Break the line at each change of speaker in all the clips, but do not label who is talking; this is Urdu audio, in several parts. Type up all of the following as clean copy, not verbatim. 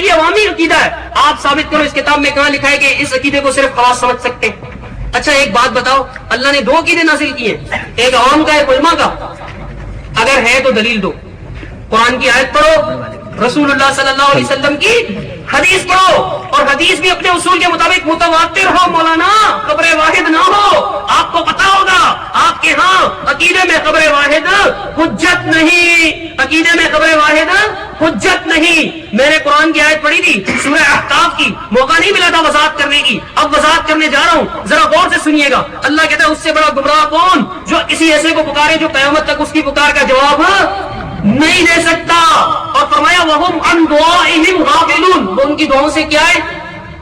یہ عوامی عقیدہ ہے. آپ ثابت کرو اس کتاب میں کہاں لکھا ہے کہ اس عقیدے کو صرف خواص سمجھ سکتے ہیں. اچھا ایک بات بتاؤ, اللہ نے 2 عقیدے نازل کیے, ایک عوام کا ایک علماء کا. اگر ہے تو دلیل دو. قرآن کی آیت پڑھو, رسول اللہ صلی اللہ علیہ وسلم کی حدیث پڑھو, اور حدیث بھی اپنے اصول کے مطابق متواتر ہو مولانا, خبر واحد نہ ہو. آپ کو پتا ہوگا آپ کے ہاں عقیدے میں خبر واحد حجت نہیں, عقیدے میں خبر واحد حجت نہیں. میں نے قرآن کی آیت پڑھی تھی سورہ احقاف کی, موقع نہیں ملا تھا وضاحت کرنے کی, اب وضاحت کرنے جا رہا ہوں, ذرا غور سے سنیے گا. اللہ کہتا ہے اس سے بڑا گمراہ کون جو کسی ایسے کو پکارے جو قیامت تک اس کی پکار کا جواب نہیں دے سکتا. اور فرمایا وَهُمْ عَنْ دُعَائِهِمْ غَافِلُونَ, وہ ان کی دعاؤں سے کیا ہے,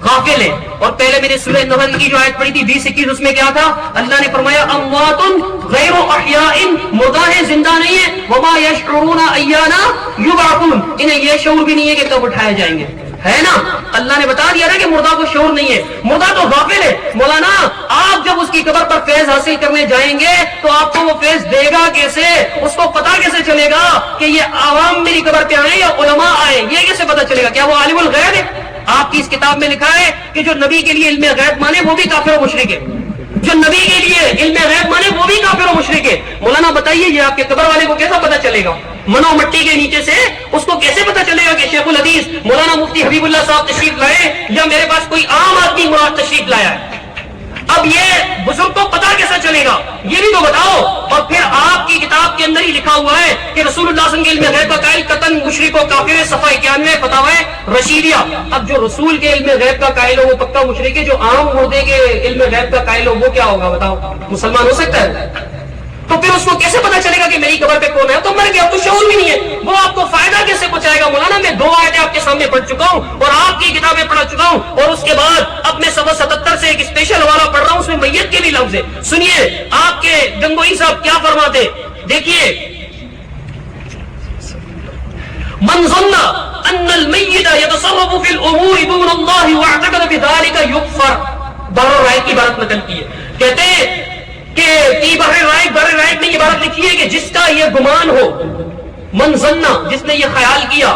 غافل ہے. اور پہلے میں نے سورہ نحل کی جو آیت پڑھی تھی 20-21, اس میں کیا تھا, اللہ نے فرمایا اموات غیر احیاء, مردہ ہیں زندہ نہیں ہے, وما یشعرون ایانا یبعثون, انہیں یہ شعور بھی نہیں ہے کہ کب اٹھائے جائیں گے, ہے نا. اللہ نے بتا دیا نا کہ مردہ کو شعور نہیں ہے, مردہ تو غافل ہے. مولانا آپ جب اس کی قبر پر فیض حاصل کرنے جائیں گے تو آپ کو وہ فیض دے گا کیسے, اس کو پتا کیسے چلے گا کہ یہ عوام میری قبر پہ آئے یا علماء آئے, یہ کیسے پتا چلے گا؟ کیا وہ عالم الغیب ہے؟ آپ کی اس کتاب میں لکھا ہے کہ جو نبی کے لیے علم غیب مانے وہ بھی کافر و مشرک ہے, جو نبی کے لیے علم غیب مانے وہ بھی کافر و مشرک ہے. مولانا بتائیے یہ آپ کے قبر والے کو کیسا پتا چلے گا؟ منو مٹی کے نیچے سے اس کو کیسے پتا چلے گا کہ شیخ الحدیث مولانا مفتی حبیب اللہ صاحب تشریف لائے یا میرے پاس کوئی عام آدمی مراد تشریف لایا ہے؟ اب یہ بزرگ کو پتا کیسا چلے گا, یہ بھی تو بتاؤ. اور پھر آپ کی کتاب کے اندر ہی لکھا ہوا ہے کہ رسول اللہ صلی اللہ علیہ وسلم کے علم غیب کا قائل قطن مشرک و کافر, صفحہ 91 فتاوی رشیدیہ. اب جو رسول کے علم غیب کا قائل ہو وہ پکا مشرک ہے, جو عام مردے کے علم غیب کا قائل ہو وہ کیا ہوگا بتاؤ, مسلمان ہو سکتا ہے؟ تو پھر اس کو کیسے پتا چلے گا کہ میری قبر پہ کون ہے؟ تو مر گیا, تو شعور بھی نہیں ہے, وہ آپ کو فائدہ کیسے پہنچائے گا؟ مولانا میں 2 آیتیں آپ کے سامنے پڑھ چکا ہوں اور آپ کی کتابیں پڑھ چکا ہوں, اور اس کے بعد اب میں 77 سے ایک اسپیشل حوالہ پڑھ رہا ہوں, اس میں میت کے بھی لفظ ہے. سنیے آپ کے گنگوئی صاحب کیا فرماتے, دیکھیے من ظن ان المیت یتصرف فی الامور دون اللہ واعتقد بذلک یکفر. بہر رائے کی عبارت نقل کی ہے, کہتے ہیں کہ بحر رائق میں یہ بات لکھی ہے کہ جس کا یہ گمان ہو, من ظنہ, جس نے یہ خیال کیا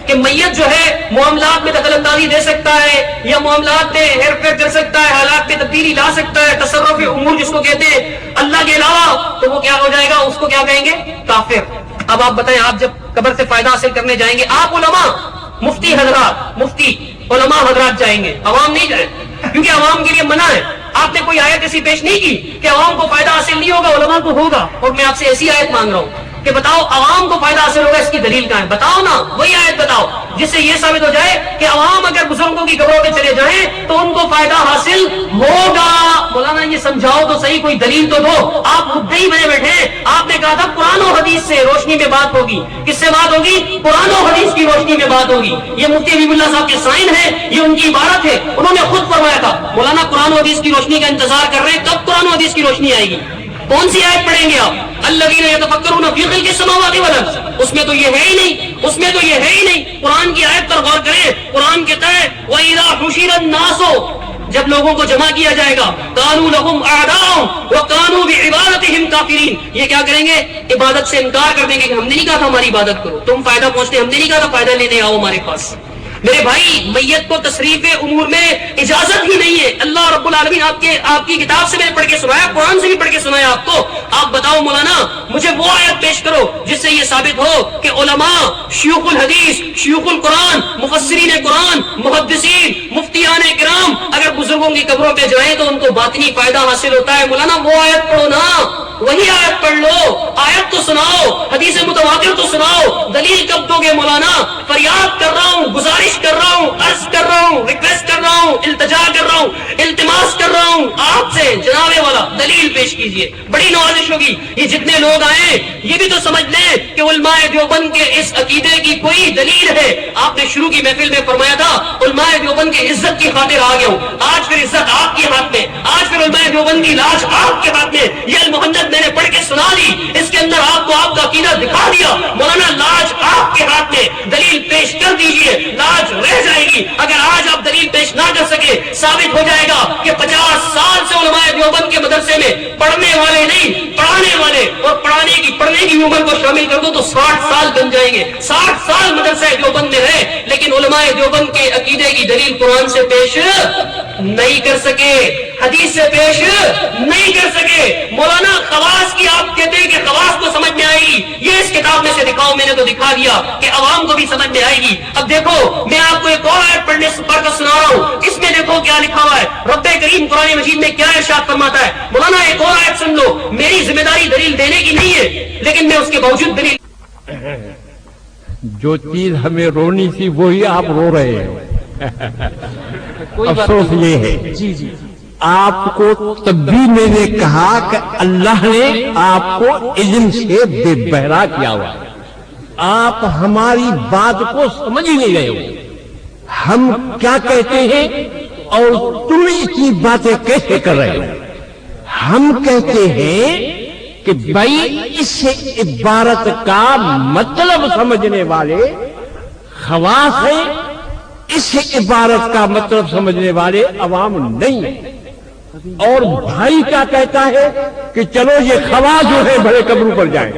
کہ میت جو ہے معاملات میں دخل اندازی دے سکتا ہے یا معاملات میں ہیر پھیر کر سکتا ہے, حالات میں تبدیلی لا سکتا ہے, تصرف امور جس کو کہتے ہیں اللہ کے علاوہ, تو وہ کیا ہو جائے گا, اس کو کیا کہیں گے, کافر. اب آپ بتائیں, آپ جب قبر سے فائدہ حاصل کرنے جائیں گے, آپ علماء مفتی حضرات, مفتی علماء حضرات جائیں گے, عوام نہیں جائیں, کیونکہ عوام کے لیے منع ہے. آپ نے کوئی آیت ایسی پیش نہیں کی کہ عوام کو فائدہ حاصل نہیں ہوگا, علماء کو ہوگا. اور میں آپ سے ایسی آیت مانگ رہا ہوں کہ بتاؤ عوام کو فائدہ حاصل ہوگا, اس کی دلیل کہاں ہے؟ بتاؤ نا, وہی آیت بتاؤ جس سے یہ ثابت ہو جائے کہ عوام اگر بزرگوں کی قبروں پہ چلے جائیں تو ان کو فائدہ حاصل ہوگا. مولانا یہ سمجھاؤ تو صحیح, کوئی دلیل تو دو. آپ خود ہی بنے بیٹھے, آپ نے کہا تھا قرآن و حدیث سے روشنی میں بات ہوگی. کس سے بات ہوگی؟ قرآن و حدیث کی روشنی میں بات ہوگی. یہ مفتی حبیب اللہ صاحب کے سائن ہے, یہ ان کی عبارت ہے, انہوں نے خود فرمایا تھا. مولانا قرآن و حدیث کی روشنی کا انتظار کر رہے ہیں, کب قرآن و حدیث کی روشنی آئے گی؟ کون سی آیت پڑھیں گے آپ؟ الذین یتفکرون فی خلق السماوات والارض, اس میں تو یہ ہے ہی نہیں, اس میں تو یہ ہے ہی نہیں. قرآن کی آیت پر غور کریں, قرآن کہتا ہے وَإِذَا حُشِرَ النَّاسُ, جب لوگوں کو جمع کیا جائے گا, كَانُوا لَهُمْ أَعْدَاءً وَكَانُوا بِعِبَادَتِهِمْ كَافِرِينَ, یہ کیا کریں گے؟ عبادت سے انکار کر دیں گے کہ ہم نے نہیں کہا تھا ہماری عبادت کرو, تم فائدہ پہنچتے, ہم نے نہیں کہا تھا فائدہ لینے آؤ ہمارے پاس. میرے بھائی میت کو تصریف امور میں اجازت ہی نہیں ہے. اللہ رب العالمین آپ کی کتاب سے میں نے پڑھ کے سنایا, قرآن سے بھی پڑھ کے سنایا آپ کو. آپ بتاؤ مولانا, مجھے وہ آیت پیش کرو جس سے یہ ثابت ہو کہ علماء, شیوخ الحدیث, شیوخ القرآن, مفسرین قرآن, محدثین, مفتیان کرام اگر بزرگوں کی قبروں پہ جائیں تو ان کو باطنی فائدہ حاصل ہوتا ہے. مولانا وہ آیت پڑھو نا, وہی آیت پڑھ لو, آیت تو سناؤ, حدیث متواتر تو سناؤ. دلیل کب دو گے مولانا؟ فریاد کر رہا ہوں, گزارش کر رہا ہوں, عرض کر رہا ہوں, ریکویسٹ کر رہا ہوں, التجا کر رہا ہوں, التماس کر رہا ہوں آپ سے, جناب والا دلیل پیش کیجئے. بڑی نوازش ہوگی. یہ جتنے لوگ آئے یہ بھی تو سمجھ لیں کہ علماء دیوبند کے اس عقیدے کی کوئی دلیل ہے. آپ نے شروع کی محفل میں فرمایا تھا علماء دیوبند کی عزت کی خاطر آ گیا ہوں. آج پھر عزت آپ کے ہاتھ میں, آج پھر علماء دیوبند کی لاج آپ کے ہاتھ میں. یہ المحنت میں نے پڑھ کے سنا لی, اس کے اندر آپ کو آپ کا عقیدہ دکھا دیا. مولانا لاج آپ کے ہاتھ میں, دلیل پیش کر دیجئے, لاج رہ جائے گی. گی. اگر آج آپ دلیل پیش نہ کر سکے, ثابت ہو جائے گا کہ 50 سال سے علماء دیوبند کے مدرسے میں پڑھنے والے نہیں, پڑھانے والے, اور پڑھنے کی عمر کو شامل کر دو تو 60 سال بن جائیں گے. 60 سال مدرسہ دیوبند میں رہے, لیکن علماء دیوبند کے عقیدے کی دلیل قرآن سے پیش نہیں کر سکے, حدیث سے پیش نہیں کر سکے. مولانا خواص کی آپ کہتے ہیں کہ خواص کو سمجھ میں آئے گی, یہ اس کتاب میں سے دکھاؤ, میں نے تو دکھا دیا کہ عوام کو بھی سمجھ میں آئے گی. اب دیکھو میں آپ کو ایک اور آیت پڑھ کر سنا رہا ہوں, اس میں دیکھو کیا لکھا ہوا ہے. رب کریم قرآن مجید میں کیا ارشاد فرماتا ہے. مولانا ایک اور آیت سن لو, میری ذمہ داری دلیل دینے کی نہیں ہے, لیکن میں اس کے باوجود دلیل.
جو چیز ہمیں رونی تھی وہی آپ رو رہے ہیں. افسوس یہ ہے
جی جی
آپ کو تب بھی میں نے کہا کہ اللہ نے آپ کو علم سے بے بہرا کیا ہوا, آپ ہماری بات کو سمجھ ہی نہیں رہے ہو. ہم کیا کہتے ہیں اور تم اتنی باتیں کیسے کر رہے ہو. ہم کہتے ہیں کہ بھائی اس عبارت کا مطلب سمجھنے والے خواص ہیں, اس عبارت کا مطلب سمجھنے والے عوام نہیں ہیں. اور بھائی کیا کہتا ہے کہ چلو یہ خواص جو ہے بڑے قبروں پر جائیں.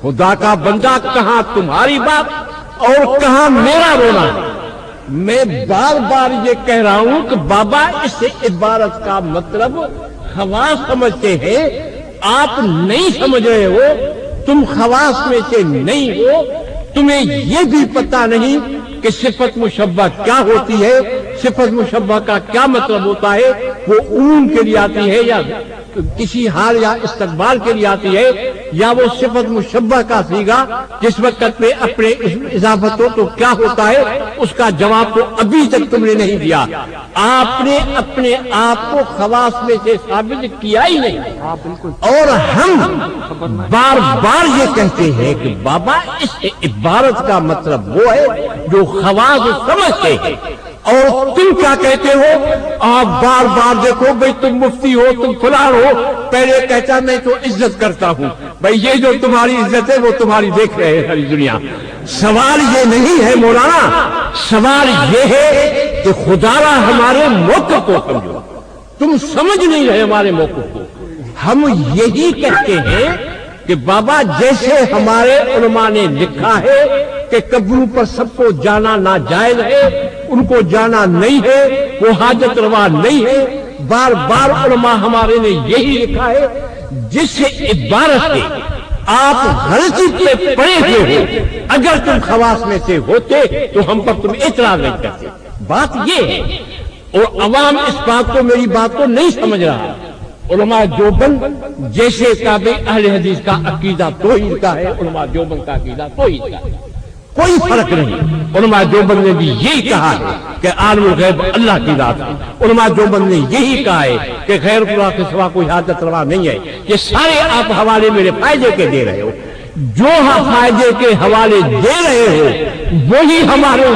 خدا کا بندہ, کہاں تمہاری بات اور کہاں میرا رونا ہے. میں بار بار یہ کہہ رہا ہوں کہ بابا اس عبارت کا مطلب خواص سمجھتے ہیں, آپ نہیں سمجھ رہے ہو, تم خواص میں سے نہیں ہو, تمہیں یہ بھی پتا نہیں کہ صفت مشبہ کیا ہوتی ہے, صفت مشبہ کا کیا مطلب ہوتا ہے. وہ عموم کے لیے آتی ہے یا کسی حال یا استقبال کے لیے آتی ہے, یا وہ صفت مشبہ کا صیغہ جس وقت میں اپنے اضافت ہو تو کیا ہوتا ہے, اس کا جواب تو ابھی تک تم نے نہیں دیا. آپ نے اپنے آپ کو خواص میں سے ثابت کیا ہی نہیں. اور ہم بار بار یہ کہتے ہیں کہ بابا اس عبارت کا مطلب وہ ہے جو خواص سمجھتے ہیں. اور تم کیا کہتے ہو, آپ بار بار دیکھو بھائی تم مفتی ہو, تم فلان ہو, پہلے کہتا میں تو عزت کرتا ہوں. بھائی یہ جو تمہاری عزت ہے وہ تمہاری دیکھ رہے ہیں ساری دنیا. سوال یہ نہیں ہے مولانا, سوال یہ ہے کہ خدا را ہمارے موقف کو سمجھو. تم سمجھ نہیں رہے ہمارے موقف کو. ہم یہی کہتے ہیں کہ بابا جیسے ہمارے علماء نے لکھا ہے کہ قبروں پر سب کو جانا ناجائز ہے, ان کو جانا نہیں ہے, وہ حاجت روا نہیں ہے. بار بار علماء ہمارے نے یہی لکھا ہے. جس عبارت سے آپ غلطی پہ پڑے ہوئے ہو, اگر تم خواص میں سے ہوتے تو ہم پر تم اعتراض نہیں کرتے. بات یہ ہے, اور عوام اس بات کو, میری بات کو نہیں سمجھ رہا. علماء دیوبند جیسے تابع اہل حدیث کا عقیدہ توحید کا ہے, علماء دیوبند کا عقیدہ توحید کا ہے, کوئی فرق نہیں. علماء دیوبند نے بھی یہی کہا ہے کہ عالم الغیب اللہ کی ذات ہے. علماء دیوبند نے یہی کہا ہے کہ غیر اللہ کے سوا کوئی حاجت روا نہیں ہے. یہ سارے آپ حوالے میرے فائدے کے دے رہے ہو. جو فائدے کے حوالے دے رہے ہو وہی ہمارے